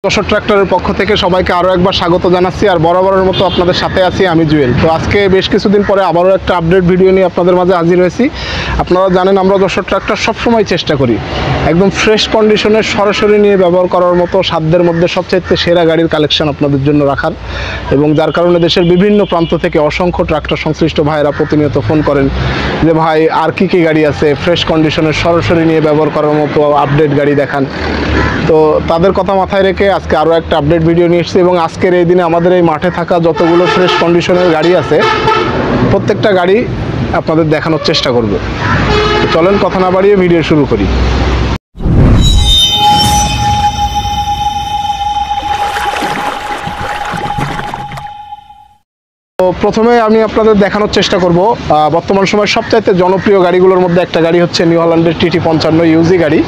যশোর ট্রাক্টরের পক্ষ থেকে সবাইকে আরও একবার স্বাগত জানাচ্ছি। আর বরাবরের মতো আপনাদের সাথে আছি আমি জুয়েল। তো আজকে বেশ কিছুদিন পরে আবারও একটা আপডেট ভিডিও নিয়ে আপনাদের মাঝে হাজির হয়েছি। আপনারা জানেন আমরা যশোর ট্রাক্টর সবসময় চেষ্টা করি একদম ফ্রেশ কন্ডিশনের সরাসরি নিয়ে ব্যবহার করার মতো সাধ্যের মধ্যে সবচাইতে সেরা গাড়ির কালেকশন আপনাদের জন্য রাখার, এবং যার কারণে দেশের বিভিন্ন প্রান্ত থেকে অসংখ্য ট্রাক্টর সংশ্লিষ্ট ভাইয়েরা প্রতিনিয়ত ফোন করেন যে ভাই আর কি কি গাড়ি আছে ফ্রেশ কন্ডিশনের সরাসরি নিয়ে ব্যবহার করার মতো আপডেট গাড়ি দেখান। তো তাদের কথা মাথায় রেখে আজকে আরও একটা আপডেট ভিডিও নিয়ে এসেছি, এবং আজকের এই দিনে আমাদের এই মাঠে থাকা যতগুলো ফ্রেশ কন্ডিশনের গাড়ি আছে প্রত্যেকটা গাড়ি আপনাদের দেখানোর চেষ্টা করব। চলেন কথা না বাড়িয়ে ভিডিও শুরু করি। তো প্রথমে আমি আপনাদের দেখানোর চেষ্টা করব বর্তমান সময় সবচাইতে জনপ্রিয় গাড়িগুলোর মধ্যে একটা গাড়ি হচ্ছে নিউ হল্যান্ডের TT55 ইউজি গাড়ি,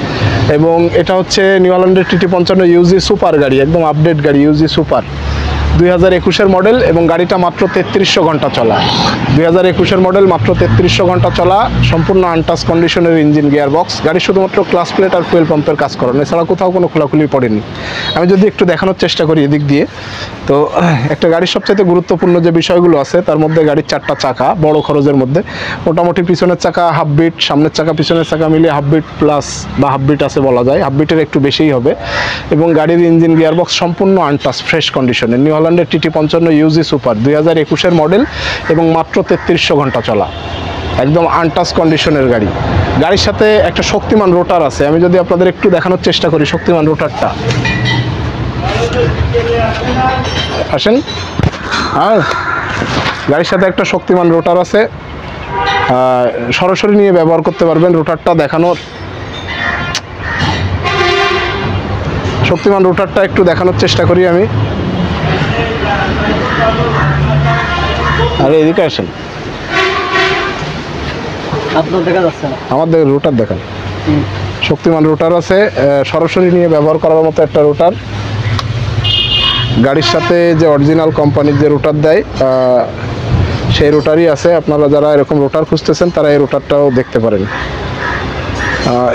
এবং এটা হচ্ছে নিউ হল্যান্ডের TT55 ইউজি সুপার গাড়ি, একদম আপডেট গাড়ি ইউজি সুপার 2021-এর মডেল, এবং গাড়িটা মাত্র 3300 ঘন্টা চলা। 2021-এর মডেল, মাত্র 3300 ঘন্টা চলা, সম্পূর্ণ আনটাচ কন্ডিশনের ইঞ্জিন গিয়ার বক্স। গাড়ি শুধুমাত্র ক্লাস প্লেট আর ফুয়েল পাম্পের কাজ করানো, এছাড়া কোথাও কোনো খোলাখুলি পড়েনি। আমি যদি একটু দেখানোর চেষ্টা করি এদিক দিয়ে, তো একটা গাড়ির সবচেয়ে গুরুত্বপূর্ণ যে বিষয়গুলো আছে তার মধ্যে গাড়ির 4টা চাকা বড় খরচের মধ্যে, মোটামুটি পিছনের চাকা হাফ বিট, সামনের চাকা পিছনের চাকা মিলিয়ে হাফ বিট প্লাস বা হাফ বিট আছে বলা যায়, হাফ বিটের একটু বেশিই হবে। এবং গাড়ির ইঞ্জিন গিয়ার বক্স সম্পূর্ণ আনটাচ ফ্রেশ কন্ডিশনের নিউ হল্যান্ডের TT55 ইউজি সুপার 2021-এর মডেল, এবং মাত্র 3300 ঘন্টা চলা, একদম আনটাচ কন্ডিশনের গাড়ি। গাড়ির সাথে একটা শক্তিমান রোটার আছে, আমি যদি আপনাদের একটু দেখানোর চেষ্টা করি শক্তিমান রোটারটা, আসেন। আর গাড়ির সাথে একটা শক্তিমান রোটার আছে, সরাসরি নিয়ে ব্যবহার করতে পারবেন। রোটারটা দেখানোর, শক্তিমান রোটারটা একটু দেখানোর চেষ্টা করি আমি। আরে এদিকে আসেন, আপনার দেখা যাচ্ছে না, আমাদের রোটার দেখান। শক্তিমান রোটার আছে, সরাসরি নিয়ে ব্যবহার করার মতো একটা রোটার। গাড়ির সাথে যে অরিজিনাল কোম্পানির যে রোটার দেয় সেই রোটারই আছে। আপনারা যারা এরকম রোটার খুঁজতেছেন তারা এই রোটারটাও দেখতে পারেন।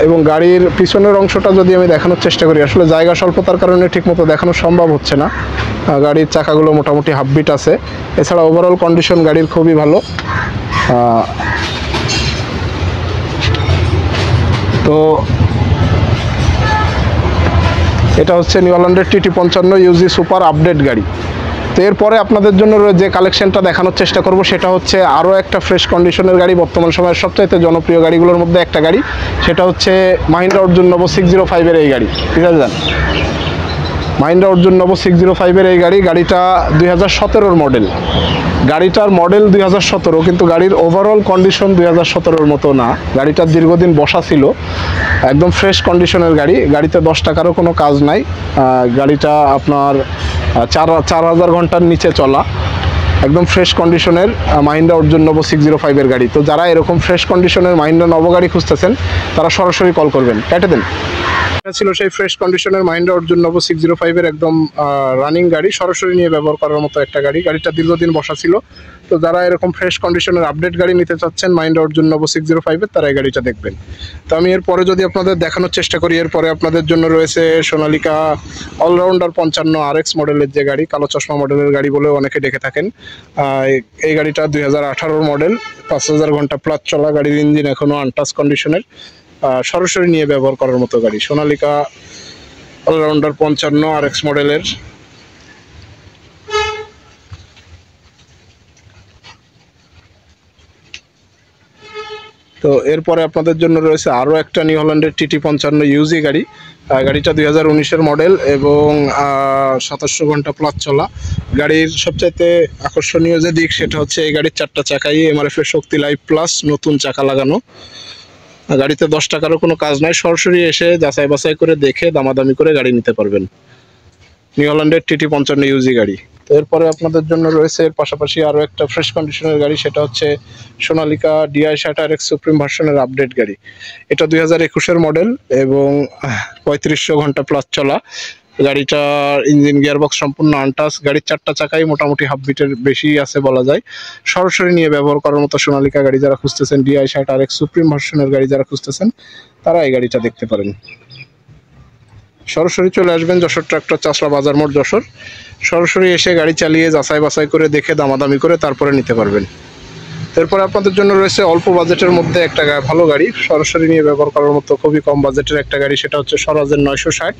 এবং গাড়ির পিছনের অংশটা যদি আমি দেখানোর চেষ্টা করি, আসলে জায়গা স্বল্পতার কারণে ঠিকমতো দেখানো সম্ভব হচ্ছে না। গাড়ির চাকাগুলো মোটামুটি হাফ বিট আছে, এছাড়া ওভারঅল কন্ডিশন গাড়ির খুবই ভালো। তো এটা হচ্ছে নিউ হল্যান্ডের TT55 ইউজি সুপার আপডেট গাড়ি। তো এরপরে আপনাদের জন্য যে কালেকশনটা দেখানোর চেষ্টা করব সেটা হচ্ছে আরও একটা ফ্রেশ কন্ডিশনের গাড়ি, বর্তমান সময়ের সবচাইতে জনপ্রিয় গাড়িগুলোর মধ্যে একটা গাড়ি, সেটা হচ্ছে মাহিন্দ্রা অর্জুন নবো 605-এর এই গাড়ি। ঠিক আছে, যান। মাহিন্দ্রা অর্জুন নবো 605-এর এই গাড়ি, গাড়িটা 2017-র মডেল। গাড়িটার মডেল 2017, কিন্তু গাড়ির ওভারঅল কন্ডিশন 2017-র মতো না। গাড়িটা দীর্ঘদিন বসা ছিল, একদম ফ্রেশ কন্ডিশনের গাড়ি। গাড়িতে 10 টাকারও কোনো কাজ নাই। গাড়িটা আপনার 4000 ঘন্টার নিচে চলা, একদম ফ্রেশ কন্ডিশনের মাহিন্দ্রা অর্জুন নবো 605-এর গাড়ি। তো যারা এরকম ফ্রেশ কন্ডিশনের মাহিন্দ্রা নবো গাড়ি খুঁজতেছেন তারা সরাসরি কল করবেন, কেটে দেন। এটা ছিল সেই ফ্রেশ কন্ডিশনের মাহিন্দ্রা অর্জুন নবো 605-এর একদম রানিং গাড়ি, সরাসরি নিয়ে ব্যবহার করার মতো একটা গাড়ি। গাড়িটা দীর্ঘদিন বসা ছিল। তো যারা এরকম ফ্রেশ কন্ডিশনের আপডেট গাড়ি নিতে চাচ্ছেন মাহিন্দ্রা অর্জুন নবো 605-এর, তারা এই গাড়িটা দেখবেন। তো আমি এরপরে যদি আপনাদের দেখানোর চেষ্টা করি, এরপরে আপনাদের জন্য রয়েছে সোনালিকা অলরাউন্ডার 55 RX মডেলের যে গাড়ি, কালো চশমা মডেলের গাড়ি বলেও অনেকে ডেকে থাকেন। এই গাড়িটা 2018-র মডেল, 5000 ঘন্টা প্লাস চলা, গাড়ির ইঞ্জিন এখনও আনটাচ কন্ডিশনের, সরাসরি নিয়ে ব্যবহার করার মতো গাড়ি। সোনালিকা অলরাউন্ডার 55 RX মডেলের। তো এরপরে আপনাদের জন্য রয়েছে আরও একটা নিউ হল্যান্ডের TT55 ইউজি গাড়ি। গাড়িটা 2019-এর মডেল, এবং 2700 ঘন্টা প্লাস চলা। গাড়ির সবচাইতে আকর্ষণীয় যে দিক সেটা হচ্ছে এই গাড়ির 4টা চাকাই MRF-এর শক্তি লাইভ প্লাস, নতুন চাকা লাগানো। গাড়িতে 10 টাকারও কোনো কাজ নাই, সরাসরি এসে যাচাই বাছাই করে দেখে দামাদামি করে গাড়ি নিতে পারবেন। নিউ হল্যান্ডের TT55 ইউজি গাড়ি। তো এরপরে আপনাদের জন্য রয়েছে এর পাশাপাশি আরও একটা ফ্রেশ কন্ডিশনের গাড়ি, সেটা হচ্ছে সোনালিকা DI60 RX সুপ্রিম ভার্সনের আপডেট গাড়ি। এটা 2021-এর মডেল, এবং 3500 ঘন্টা প্লাস চলা। গাড়িটার ইঞ্জিন গিয়ারবক্স সম্পূর্ণ আনটাচ। গাড়ির 4টা চাকাই মোটামুটি হাফ বিটের বেশি আছে বলা যায়। সরাসরি নিয়ে ব্যবহার করার মতো সোনালিকা গাড়ি যারা খুঁজতেছেন, DI60 RX সুপ্রিম ভার্সনের গাড়ি যারা খুঁজতেছেন, তারা এই গাড়িটা দেখতে পারেন। সরাসরি চলে আসবেন যশোর ট্রাক্টর চাষলা বাজার মোড় যশোর। সরাসরি এসে গাড়ি চালিয়ে যাচাই বাছাই করে দেখে দামাদামি করে তারপরে নিতে পারবেন। এরপরে আপনাদের জন্য রয়েছে অল্প বাজেটের মধ্যে একটা ভালো গাড়ি, সরাসরি নিয়ে ব্যবহার করার মতো খুবই কম বাজেটের একটা গাড়ি, সেটা হচ্ছে স্বরাজের 960।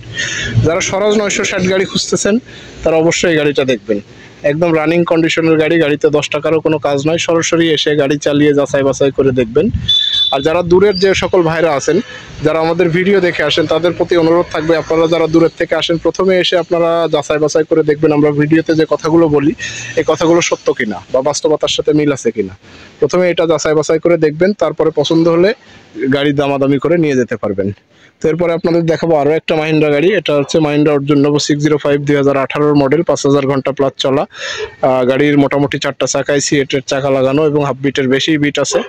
যারা স্বরাজ 960 গাড়ি খুঁজতেছেন তারা অবশ্যই এই গাড়িটা দেখবেন। একদম রানিং কন্ডিশনের গাড়ি, গাড়িতে 10 টাকারও কোনো কাজ নয়। সরাসরি এসে গাড়ি চালিয়ে যাচাই বাছাই করে দেখবেন। আর যারা দূরের যে সকল ভাইরা আছেন, যারা আমাদের ভিডিও দেখে আসেন, তাদের প্রতি অনুরোধ থাকবে আপনারা যারা দূরের থেকে আসেন প্রথমে এসে আপনারা যাচাই বাছাই করে দেখবেন আমরা ভিডিওতে যে কথাগুলো বলি এই কথাগুলো সত্য কিনা বা বাস্তবতার সাথে মিল আছে কিনা। প্রথমে এটা যাচাই বাছাই করে দেখবেন, তারপরে পছন্দ হলে গাড়ি দামাদামি করে নিয়ে যেতে পারবেন। তো এরপরে আপনাদের দেখাবো আরও একটা মাহিন্দ্রা গাড়ি, এটা হচ্ছে মাহিন্দ্রা অর্জুন নবো 605 2018 মডেল, 5000 ঘন্টা প্লাস চলা গাড়ির। মোটামুটি 4টা চাকায় সিএটের চাকা লাগানো এবং হাফ বিটের বেশি বিট আছে।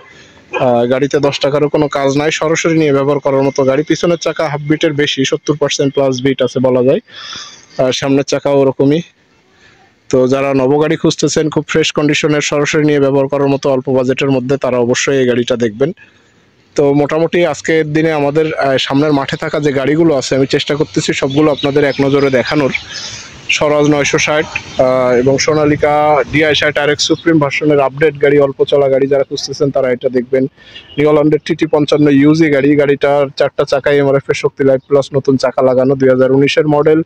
গাড়িতে 10 টাকারও কোনো কাজ নাই, সরাসরি নিয়ে ব্যবহার করার মতো গাড়ি। পিছনের চাকা হাফ বিটের বেশি, 70% প্লাস বিট আছে বলা যায়। সামনের চাকাও ওরকমই। তো যারা নবগাড়ি খুঁজতেছেন খুব ফ্রেশ কন্ডিশনের, সরাসরি নিয়ে ব্যবহার করার মতো অল্প বাজেটের মধ্যে, তারা অবশ্যই এই গাড়িটা দেখবেন। তো মোটামুটি আজকের দিনে আমাদের সামনের মাঠে থাকা যে গাড়িগুলো আছে আমি চেষ্টা করতেছি সবগুলো আপনাদের এক নজরে দেখানোর। স্বরাজ 960 এবং সোনালিকা DI60 RX সুপ্রিম ভার্সনের আপডেট গাড়ি, অল্প চলা গাড়ি যারা খুঁজতেছেন তারা এটা দেখবেন। নিউ হল্যান্ডের TT55 ইউজি গাড়ি, গাড়িটার 4টা চাকায় MRF এর শক্তি লাইফ প্লাস নতুন চাকা লাগানো, 2019-এর মডেল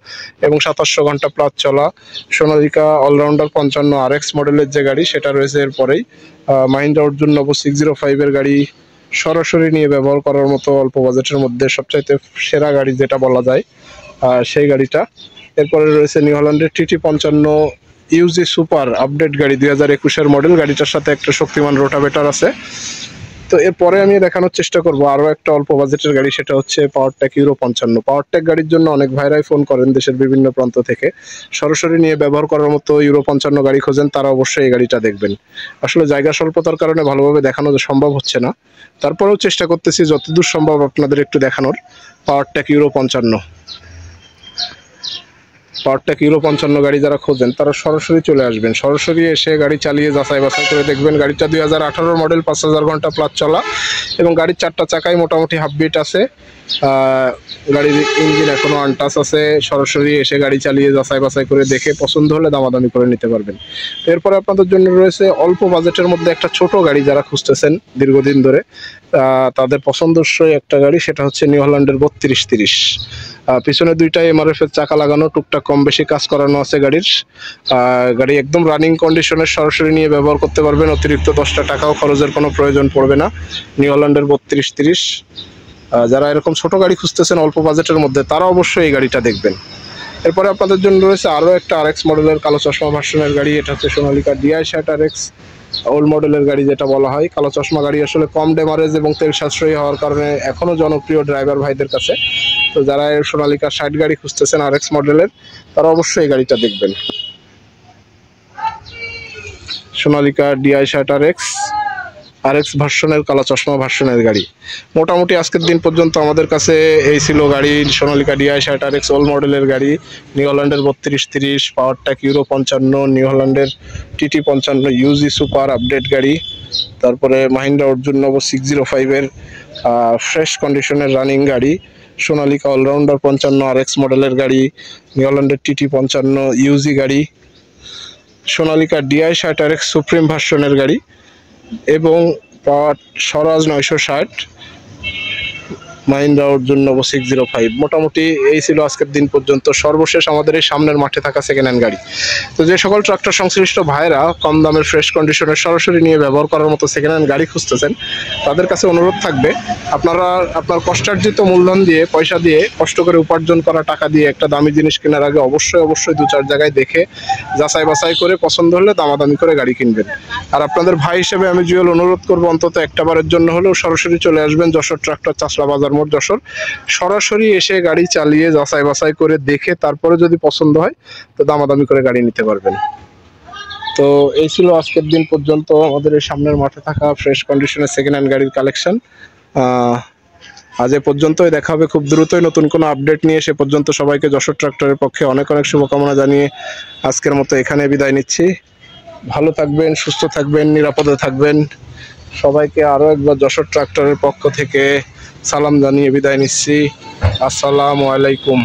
এবং 2700 ঘন্টা প্লাস চলা। সোনালিকা অলরাউন্ডার 55 RX মডেলের যে গাড়ি সেটা রয়েছে এরপরেই। মাহিন্দ্রা অর্জুন নবো 605-এর গাড়ি, সরাসরি নিয়ে ব্যবহার করার মতো অল্প বাজেটের মধ্যে সবচাইতে সেরা গাড়ি যেটা বলা যায় সেই গাড়িটা। এরপরে রয়েছে নিউ হল্যান্ডের TT55 ইউজি সুপার আপডেট গাড়ি, 2021-এর মডেল, গাড়িটার সাথে একটা শক্তিমান রোটাভেটার আছে। তো এরপরে আমি দেখানোর চেষ্টা করব আরও একটা অল্প বাজেটের গাড়ি, সেটা হচ্ছে পাওয়ারটেক ইউরো 55। পাওয়ারটেক গাড়ির জন্য অনেক ভাইরাই ফোন করেন দেশের বিভিন্ন প্রান্ত থেকে, সরাসরি নিয়ে ব্যবহার করার মতো ইউরো 55 গাড়ি খোঁজেন, তারা অবশ্যই এই গাড়িটা দেখবেন। আসলে জায়গা স্বল্পতার কারণে ভালোভাবে দেখানো সম্ভব হচ্ছে না, তারপরেও চেষ্টা করতেছি যতদূর সম্ভব আপনাদের একটু দেখানোর। পাওয়ারটেক ইউরো 55, পাওয়ারটেক ইউরো 55 গাড়ি যারা খোঁজেন তারা সরাসরি চলে আসবেন। সরাসরি এসে গাড়ি চালিয়ে যাচাই বাছাই করে দেখবেন। গাড়িটা 2018 মডেল, 5000 ঘন্টা প্লাস চলা এবং গাড়ির 4টা চাকায় মোটামুটি হাফ বিট আছে। গাড়ির ইঞ্জিন এখনো আনটাচ আছে। সরাসরি এসে গাড়ি চালিয়ে যাচাই বাছাই করে দেখে পছন্দ হলে দামাদামি করে নিতে পারবেন। এরপরে আপনাদের জন্য রয়েছে অল্প বাজেটের মধ্যে একটা ছোট গাড়ি, যারা খুঁজতেছেন দীর্ঘদিন ধরে তাদের পছন্দসই একটা গাড়ি, সেটা হচ্ছে নিউ হল্যান্ডের 3230। পিছনে 2টা MRF এর চাকা লাগানো, টুকটাক কম বেশি কাজ করানো আছে গাড়ির। গাড়ি একদম রানিং কন্ডিশনের, সরাসরি নিয়ে ব্যবহার করতে পারবেন। অতিরিক্ত 10টা টাকাও খরচের কোনো প্রয়োজন পড়বে না। নিউ হল্যান্ডের 3230। যারা এরকম ছোট গাড়ি খুঁজতেছেন অল্প বাজেটের মধ্যে তারা অবশ্যই এই গাড়িটা দেখবেন। এরপরে আপনাদের জন্য রয়েছে আরও একটা RX মডেলের কালো চশমা ভার্সনের গাড়ি, এটা হচ্ছে সোনালিকা DI60 RX ওল্ড মডেলের গাড়ি যেটা বলা হয়। কালো চশমা গাড়ি আসলে কম ড্যামারেজ এবং তেল সাশ্রয়ী হওয়ার কারণে এখনও জনপ্রিয় ড্রাইভার ভাইদের কাছে। তো যারা সোনালিকা 60 গাড়ি খুঁজতেছেন RX মডেলের তারা অবশ্যই এই গাড়িটা দেখবেন। সোনালিকা DI60 RX ভার্সনের কালো চশমা ভার্সনের গাড়ি। মোটামুটি আজকের দিন পর্যন্ত আমাদের কাছে এই ছিল গাড়ি, সোনালিকা DI60 RX ওল্ড মডেলের গাড়ি, নিউ হল্যান্ডের 3230, পাওয়ারটেক ইউরো 55, নিউ হল্যান্ডের TT55 ইউজি সুপার আপডেট গাড়ি, তারপরে মাহিন্দ্রা অর্জুন নবো 605-এর ফ্রেশ কন্ডিশনের রানিং গাড়ি, সোনালিকা অলরাউন্ডার 55 RX মডেলের গাড়ি, নিউ হল্যান্ডের TT55 ইউজি গাড়ি, সোনালিকা DI60 RX সুপ্রিম ভার্সনের গাড়ি এবং স্বরাজ 960, মাহিন্দ্রা অর্জুন নবো 605। মোটামুটি এই ছিল আজকের দিন পর্যন্ত সর্বশেষ আমাদের এই সামনের মাঠে থাকা সেকেন্ড হ্যান্ড গাড়ি। তো যে সকল ট্রাক্টর সংশ্লিষ্ট ভাইরা কম দামের ফ্রেশ কন্ডিশনের সরাসরি নিয়ে ব্যবহার করার মতো সেকেন্ড হ্যান্ড গাড়ি খুঁজতেছেন তাদের কাছে অনুরোধ থাকবে আপনারা আপনার কষ্টার্জিত মূলধন দিয়ে, পয়সা দিয়ে, কষ্ট করে উপার্জন করা টাকা দিয়ে একটা দামি জিনিস কেনার আগে অবশ্যই 2-4 জায়গায় দেখে যাচাই বাছাই করে পছন্দ হলে দামাদামি করে গাড়ি কিনবেন। আর আপনাদের ভাই হিসেবে আমি জুয়েল অনুরোধ করবো অন্তত একটা বারের জন্য হলেও সরাসরি চলে আসবেন যশোর ট্রাক্টর চাষলা বাজার মোড় যশোর। সরাসরি এসে গাড়ি চালিয়ে যাচাই বাছাই করে দেখে তারপরে যদি পছন্দ হয় তো দামাদামি করে গাড়ি নিতে পারবেন। তো এই ছিল আজকের দিন পর্যন্ত আমাদের এই সামনের মাঠে থাকা ফ্রেশ কন্ডিশনের সেকেন্ড হ্যান্ড গাড়ির কালেকশন। আজ এ পর্যন্তই, দেখা হবে খুব দ্রুতই নতুন কোনো আপডেট নিয়ে। সে পর্যন্ত সবাইকে যশোর ট্রাক্টরের পক্ষে অনেক অনেক শুভকামনা জানিয়ে আজকের মতো এখানে বিদায় নিচ্ছি। ভালো থাকবেন, সুস্থ থাকবেন, নিরাপদে থাকবেন। সবাইকে আরও একবার যশোর ট্রাক্টরের পক্ষ থেকে সালাম জানিয়ে বিদায় নিচ্ছি। আসসালামু আলাইকুম।